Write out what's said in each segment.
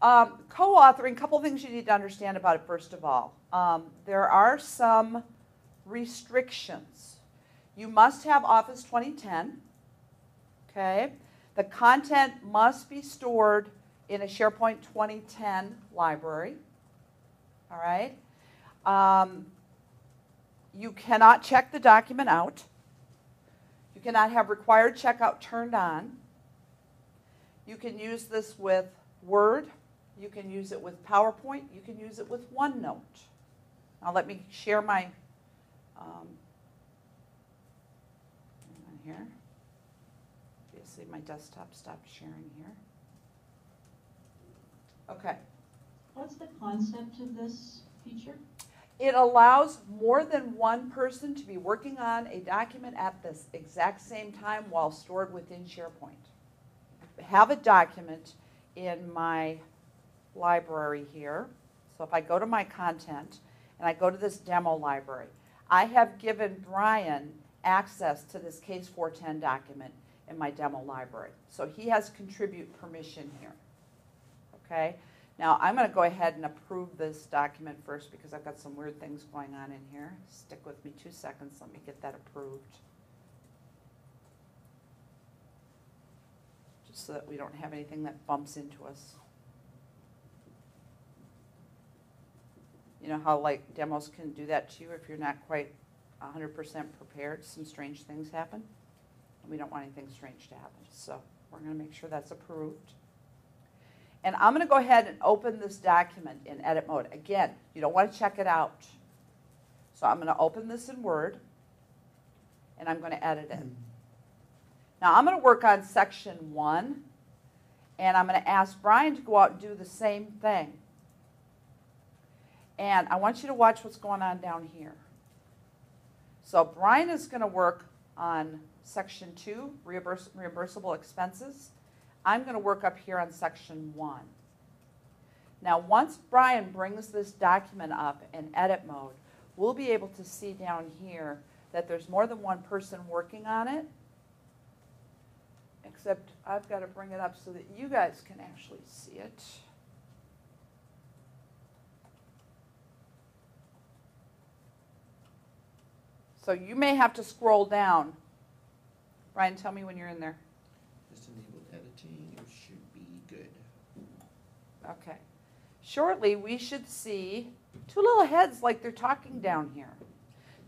Co-authoring, a couple things you need to understand about it first of all. There are some restrictions. You must have Office 2010, okay? The content must be stored in a SharePoint 2010 library, all right? You cannot check the document out. You cannot have required checkout turned on. You can use this with Word. You can use it with PowerPoint. You can use it with OneNote. Now let me share my here. Obviously my desktop stopped sharing here. Okay. What's the concept of this feature? It allows more than one person to be working on a document at this exact same time while stored within SharePoint. I have a document in my library here. So if I go to my content and I go to this demo library, I have given Brian access to this Case 410 document in my demo library. So he has contribute permission here. Okay? Now I'm going to go ahead and approve this document first because I've got some weird things going on in here. Stick with me 2 seconds. Let me get that approved. Just so that we don't have anything that bumps into us. You know how like demos can do that to you if you're not quite 100% prepared. Some strange things happen. And we don't want anything strange to happen. So we're going to make sure that's approved. And I'm going to go ahead and open this document in edit mode. Again, you don't want to check it out. So I'm going to open this in Word. And I'm going to edit it. Now I'm going to work on section 1. And I'm going to ask Brian to go out and do the same thing. And I want you to watch what's going on down here. So Brian is going to work on section 2, reimbursable expenses. I'm going to work up here on section 1. Now once Brian brings this document up in edit mode, we'll be able to see down here that there's more than one person working on it. Except I've got to bring it up so that you guys can actually see it. So you may have to scroll down. Brian, tell me when you're in there. Just enabled editing. It should be good. Okay. Shortly, we should see 2 little heads like they're talking down here.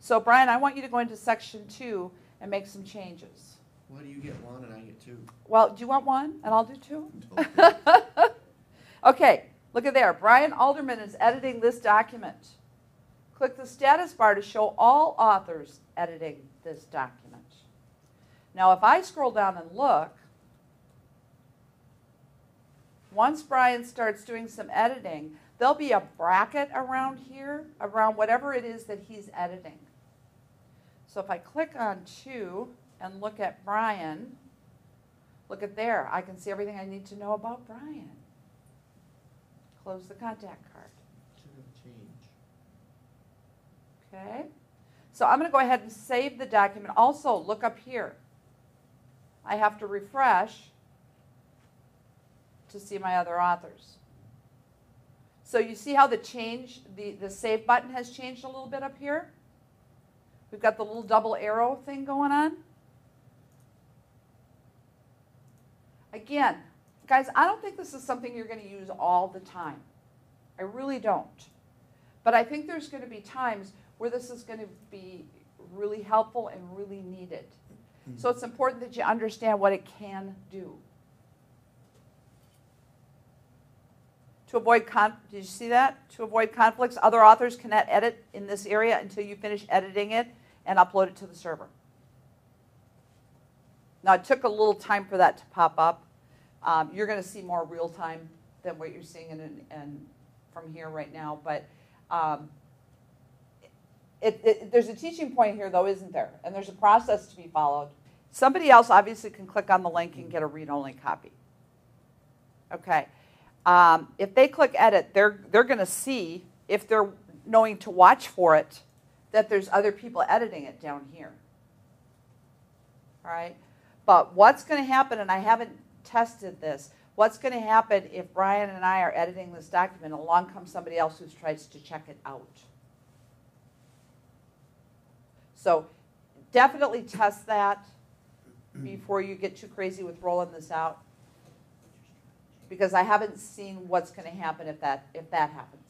So Brian, I want you to go into section 2 and make some changes. Why do you get 1 and I get 2? Well, do you want 1 and I'll do 2? Okay. Okay, look at there. Brian Alderman is editing this document. Click the status bar to show all authors editing this document. Now, if I scroll down and look, once Brian starts doing some editing, there'll be a bracket around here, around whatever it is that he's editing. So if I click on 2 and look at Brian, look at there. I can see everything I need to know about Brian. Close the contact card. Okay, so I'm going to go ahead and save the document. Also, look up here. I have to refresh to see my other authors. So you see how the save button has changed a little bit up here? We've got the little double arrow thing going on. Again, guys, I don't think this is something you're going to use all the time. I really don't. But I think there's going to be times where this is going to be really helpful and really needed. So it's important that you understand what it can do. To avoid did you see that? To avoid conflicts, other authors cannot edit in this area until you finish editing it and upload it to the server. Now it took a little time for that to pop up. You're going to see more real time than what you're seeing from here right now, but there's a teaching point here, though, isn't there? And there's a process to be followed. Somebody else obviously can click on the link and get a read-only copy. Okay. If they click edit, they're going to see, if they're knowing to watch for it, that there's other people editing it down here. All right? But what's going to happen, and I haven't tested this, what's going to happen if Brian and I are editing this document, along comes somebody else who tries to check it out? So definitely test that before you get too crazy with rolling this out, because I haven't seen what's going to happen if that happens.